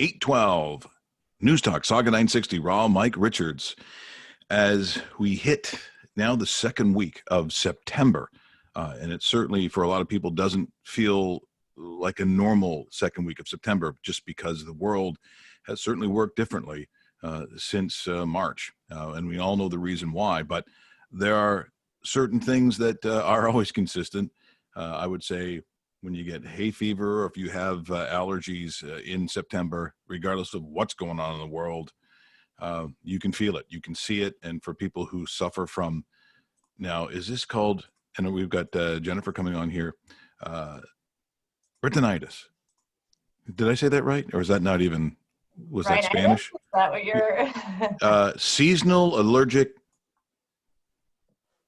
812 Newstalk Sauga 960 Raw, Mike Richards. As we hit now the second week of September, and it certainly for a lot of people doesn't feel like a normal second week of September, just because the world has certainly worked differently since March, and we all know the reason why. But there are certain things that are always consistent. I would say when you get hay fever, or if you have allergies in September, regardless of what's going on in the world, you can feel it, you can see it. And for people who suffer from, now, is this called, and we've got Jennifer coming on here, retinitis. Did I say that right? Or is that not even, was that Spanish? Is that what you're... Seasonal allergic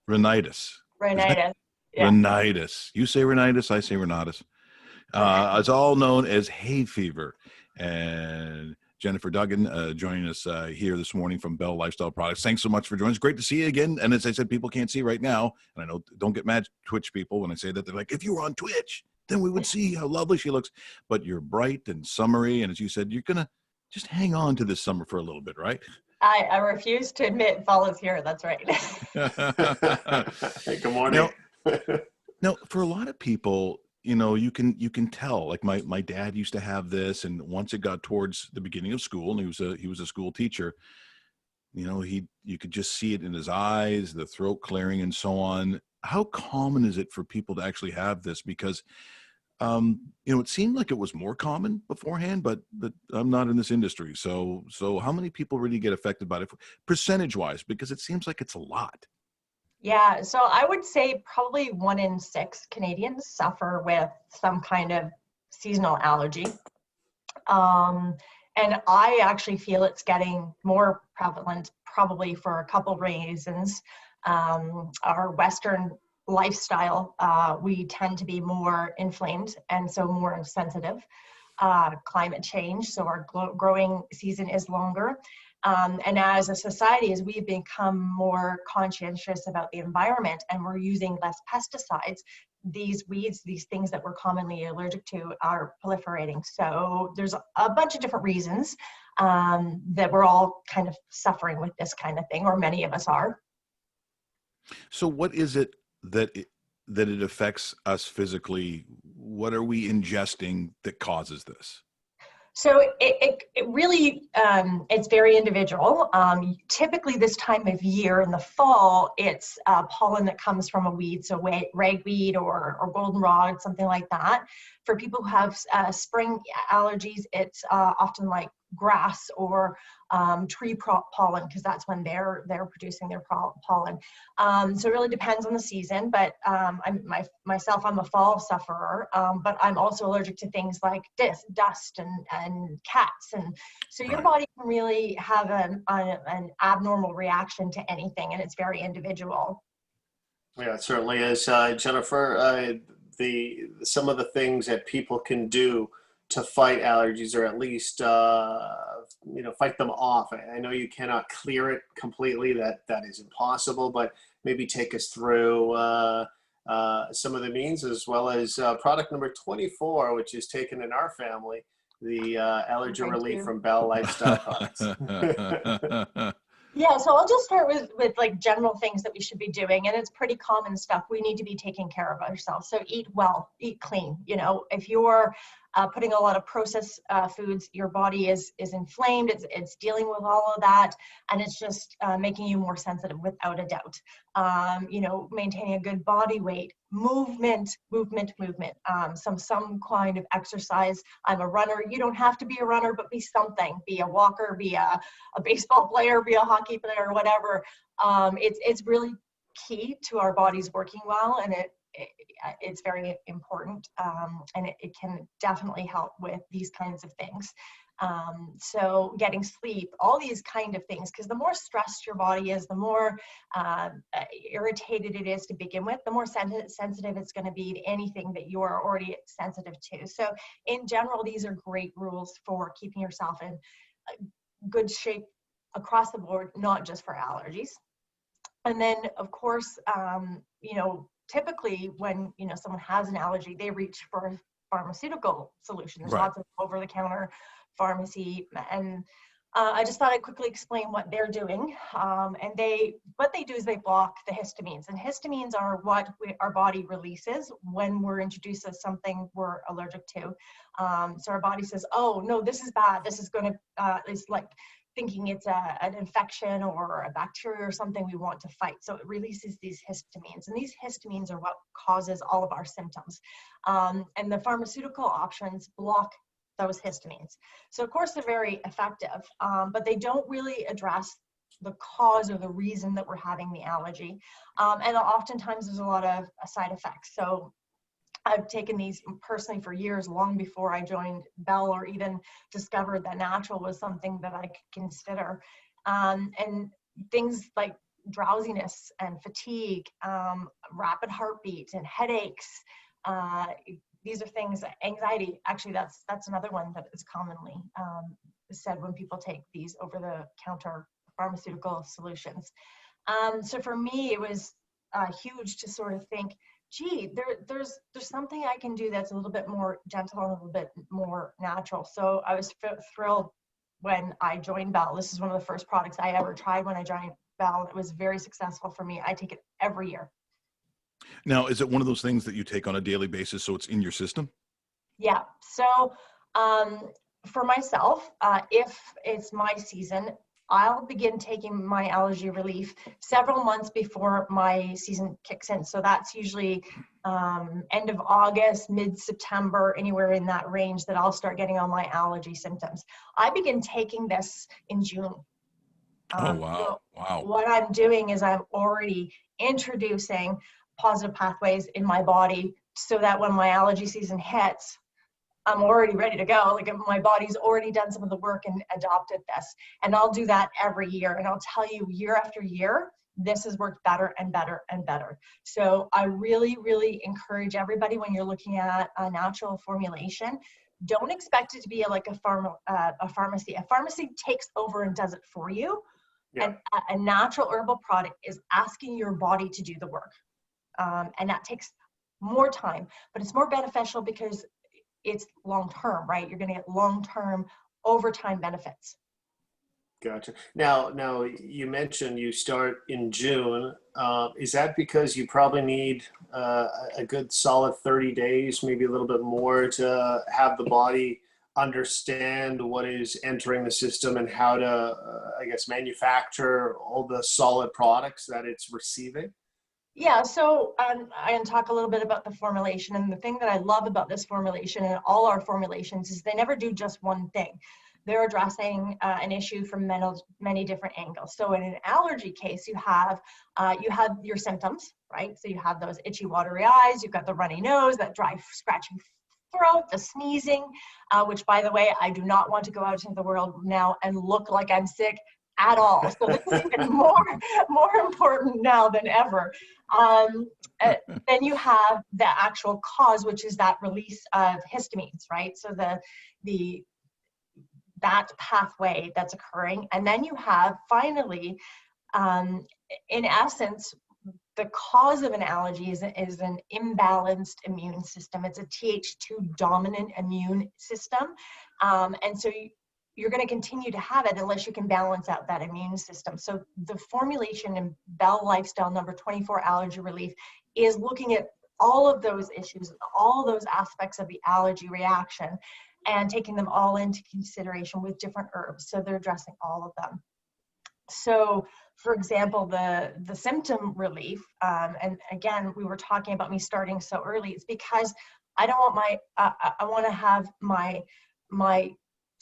rhinitis. Rhinitis. Yeah. Rhinitis. You say rhinitis, I say rhinitis. It's all known as hay fever. And Jennifer Duggan joining us here this morning from BellLifestyle Products. Thanks so much for joining us. Great to see you again. And as I said, people can't see right now. And I know, don't get mad Twitch people when I say that. They're like, if you were on Twitch, then we would see how lovely she looks. But you're bright and summery. And as you said, you're going to just hang on to this summer for a little bit, right? I refuse to admit fall is here. That's right. Hey, good morning. Now, for a lot of people, you know, you can tell, like my dad used to have this, and once it got towards the beginning of school, and he was a school teacher, you know, you could just see it in his eyes, the throat clearing and so on. How common is it for people to actually have this? Because you know, it seemed like it was more common beforehand, but I'm not in this industry. So how many people really get affected by it percentage wise? Because it seems like it's a lot. Yeah, so I would say probably 1 in 6 Canadians suffer with some kind of seasonal allergy. And I actually feel it's getting more prevalent, probably for a couple of reasons. Our Western lifestyle, we tend to be more inflamed and so more sensitive. Climate change, so our growing season is longer. And as a society, as we've become more conscientious about the environment and we're using less pesticides, these weeds, these things that we're commonly allergic to, are proliferating. So there's a bunch of different reasons that we're all kind of suffering with this kind of thing, or many of us are. So what is it that it affects us physically? What are we ingesting that causes this? So it really, it's very individual. Typically this time of year in the fall, it's pollen that comes from a weed, so ragweed or goldenrod, something like that. For people who have spring allergies, it's often like grass or tree pollen, because that's when they're producing their pollen. So it really depends on the season, but myself, I'm a fall sufferer, but I'm also allergic to things like dust and cats. And so your body can really have an abnormal reaction to anything, and it's very individual. Yeah, it certainly is. Jennifer, some of the things that people can do to fight allergies, or at least fight them off. I know you cannot clear it completely, that is impossible, but maybe take us through some of the means, as well as product number 24, which is taken in our family, the allergy relief from BellLifestyle Products. Yeah, so I'll just start with like general things that we should be doing, and it's pretty common stuff. We need to be taking care of ourselves. So eat well, eat clean. You know, if you're putting a lot of processed foods, your body is inflamed. It's dealing with all of that, and it's just making you more sensitive, without a doubt. Maintaining a good body weight, movement, some kind of exercise. I'm a runner. You don't have to be a runner, but be something. Be a walker, be a baseball player, be a hockey player, whatever. It's really key to our bodies working well, and it's very important, and it can definitely help with these kinds of things. So getting sleep, all these kind of things, because the more stressed your body is, the more irritated it is to begin with, the more sensitive it's going to be to anything that you are already sensitive to. So in general, these are great rules for keeping yourself in good shape across the board, not just for allergies. And then, of course, typically when someone has an allergy, they reach for pharmaceutical solutions. There's lots of over-the-counter pharmacy. And I just thought I'd quickly explain what they're doing. And what they do is they block the histamines. And histamines are what our body releases when we're introduced to something we're allergic to. So our body says, oh, no, this is bad. This is going to, it's like thinking it's an infection or a bacteria or something we want to fight. So it releases these histamines. And these histamines are what causes all of our symptoms. And the pharmaceutical options block those histamines. So of course they're very effective, but they don't really address the cause or the reason that we're having the allergy. And oftentimes there's a lot of side effects. So I've taken these personally for years, long before I joined Bell or even discovered that natural was something that I could consider. And things like drowsiness and fatigue, rapid heartbeat and headaches, these are things, anxiety, actually that's another one that is commonly said when people take these over-the-counter pharmaceutical solutions. So for me, it was huge to sort of think, gee, there's something I can do that's a little bit more gentle and a little bit more natural. So I was thrilled when I joined Bell. This is one of the first products I ever tried when I joined Bell. It was very successful for me. I take it every year. Now, is it one of those things that you take on a daily basis so it's in your system? Yeah. So for myself, if it's my season, I'll begin taking my allergy relief several months before my season kicks in. So that's usually end of August, mid-September, anywhere in that range that I'll start getting all my allergy symptoms. I begin taking this in June. Oh, wow. So Wow. what I'm doing is I'm already introducing positive pathways in my body so that when my allergy season hits, I'm already ready to go. Like my body's already done some of the work and adopted this. And I'll do that every year. And I'll tell you, year after year, this has worked better and better and better. So I really, really encourage everybody, when you're looking at a natural formulation, don't expect it to be like a pharmacy. A pharmacy takes over and does it for you. Yeah. And a natural herbal product is asking your body to do the work. And that takes more time, but it's more beneficial because it's long-term, right? You're going to get long-term overtime benefits. Gotcha. Now you mentioned you start in June. Is that because you probably need a good solid 30 days, maybe a little bit more, to have the body understand what is entering the system and how to, I guess, manufacture all the solid products that it's receiving? Yeah, so I can talk a little bit about the formulation. And the thing that I love about this formulation and all our formulations is they never do just one thing. They're addressing an issue from many different angles. So in an allergy case, you have your symptoms, right? So you have those itchy, watery eyes, you've got the runny nose, that dry, scratchy throat, the sneezing, which, by the way, I do not want to go out into the world now and look like I'm sick at all. So this is even more important now than ever. Then you have the actual cause, which is that release of histamines, right? So that pathway that's occurring. And then you have, finally, in essence, the cause of an allergy is an imbalanced immune system. It's a Th2 dominant immune system. And so you're going to continue to have it unless you can balance out that immune system. So the formulation in BellLifestyle number 24 allergy relief is looking at all of those issues, all those aspects of the allergy reaction, and taking them all into consideration with different herbs. So they're addressing all of them. So for example, the symptom relief, and again, we were talking about me starting so early, it's because I don't want I want to have my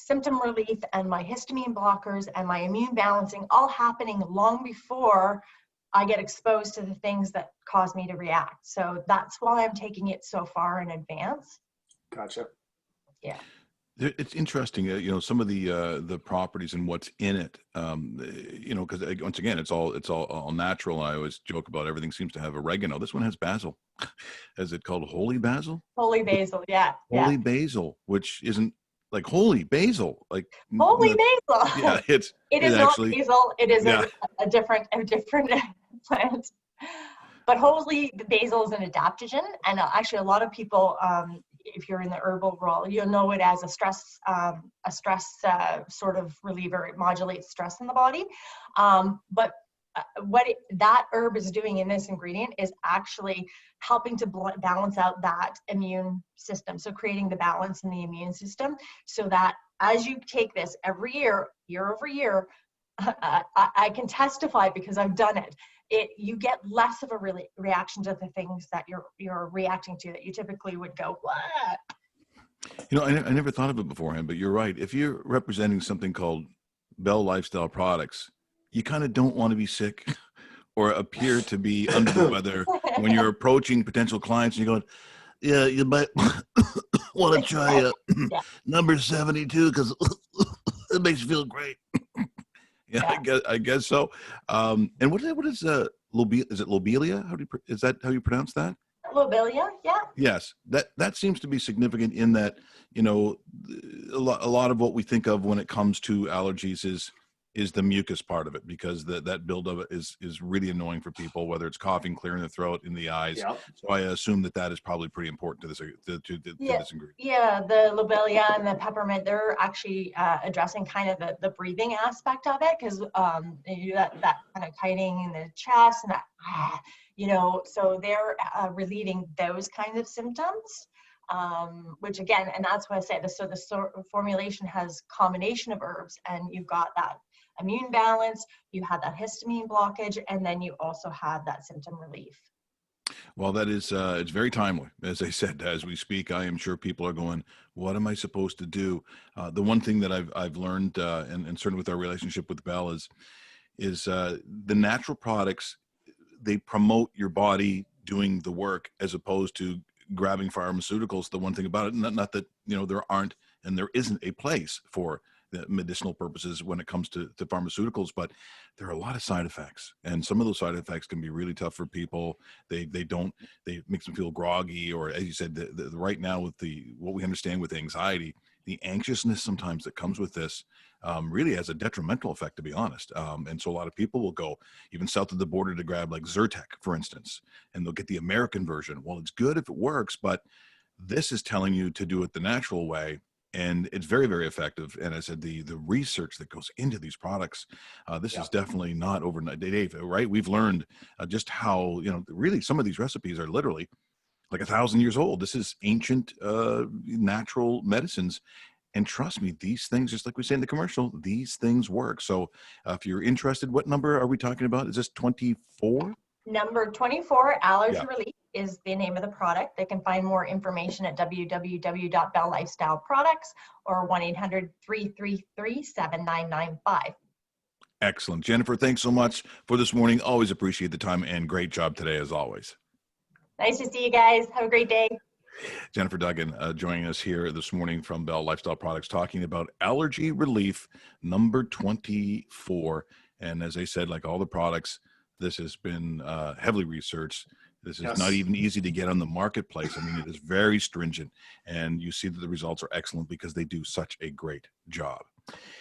symptom relief and my histamine blockers and my immune balancing all happening long before I get exposed to the things that cause me to react. So that's why I'm taking it so far in advance. Gotcha. Yeah. It's interesting, some of the properties and what's in it, because once again, it's all natural. I always joke about everything seems to have oregano. This one has basil. Is it called holy basil? Holy basil, yeah. Holy basil, which isn't like holy basil, like holy basil. Yeah, it is actually, not basil. It is yeah. a different plant. But holy basil is an adaptogen, and actually a lot of people if you're in the herbal world, you'll know it as a stress sort of reliever. It modulates stress in the body. But that herb is doing in this ingredient is actually helping to balance out that immune system. So creating the balance in the immune system, so that as you take this every year, year over year, I can testify because I've done it. You get less of a reaction to the things that you're reacting to that you typically would go, what? You know, I never thought of it beforehand, but you're right. If you're representing something called BellLifestyle Products, you kind of don't want to be sick or appear to be under the weather when you're approaching potential clients and you're going, yeah, you might want to try Yeah. number 72 because it makes you feel great. Yeah, I guess so. And what is is it lobelia? Is that how you pronounce that? Lobelia, yeah. Yes, that seems to be significant in that, you know, a lot of what we think of when it comes to allergies is the mucus part of it, because that buildup is really annoying for people, whether it's coughing, clearing the throat, in the eyes. Yep. So I assume that is probably pretty important to this to this ingredient. Yeah, the lobelia and the peppermint, they're actually addressing kind of the breathing aspect of it, because that kind of tightening in the chest and that, you know, so they're relieving those kinds of symptoms. Which again, and that's why I say this. So the formulation has combination of herbs, and you've got that immune balance, you have that histamine blockage, and then you also have that symptom relief. Well, that is, it's very timely. As I said, as we speak, I am sure people are going, what am I supposed to do? The one thing that I've learned, and certainly with our relationship with Bell is the natural products, they promote your body doing the work as opposed to grabbing pharmaceuticals. The one thing about it, not that, you know, there aren't and there isn't a place for the medicinal purposes when it comes to pharmaceuticals, but there are a lot of side effects, and some of those side effects can be really tough for people. They makes them feel groggy, or as you said, the right now with what we understand with anxiety, the anxiousness sometimes that comes with this really has a detrimental effect, to be honest. And so a lot of people will go even south of the border to grab like Zyrtec, for instance, and they'll get the American version. Well, it's good if it works, but this is telling you to do it the natural way. And it's very, very effective. And I said, the research that goes into these products, this is definitely not overnight, Dave, right? We've learned just how, you know, really some of these recipes are literally like 1,000 years old. This is ancient natural medicines. And trust me, these things, just like we say in the commercial, these things work. So if you're interested, what number are we talking about? Is this 24? Number 24, Allergy Yeah. Relief, is the name of the product. They can find more information at www.BellLifestyle Products or 1-800-333-7995. Excellent. Jennifer, thanks so much for this morning. Always appreciate the time, and great job today as always. Nice to see you guys. Have a great day. Jennifer Duggan joining us here this morning from Bell Lifestyle Products, talking about Allergy Relief number 24. And as I said, like all the products, this has been heavily researched. This is not even easy to get on the marketplace. I mean, it is very stringent, and you see that the results are excellent because they do such a great job.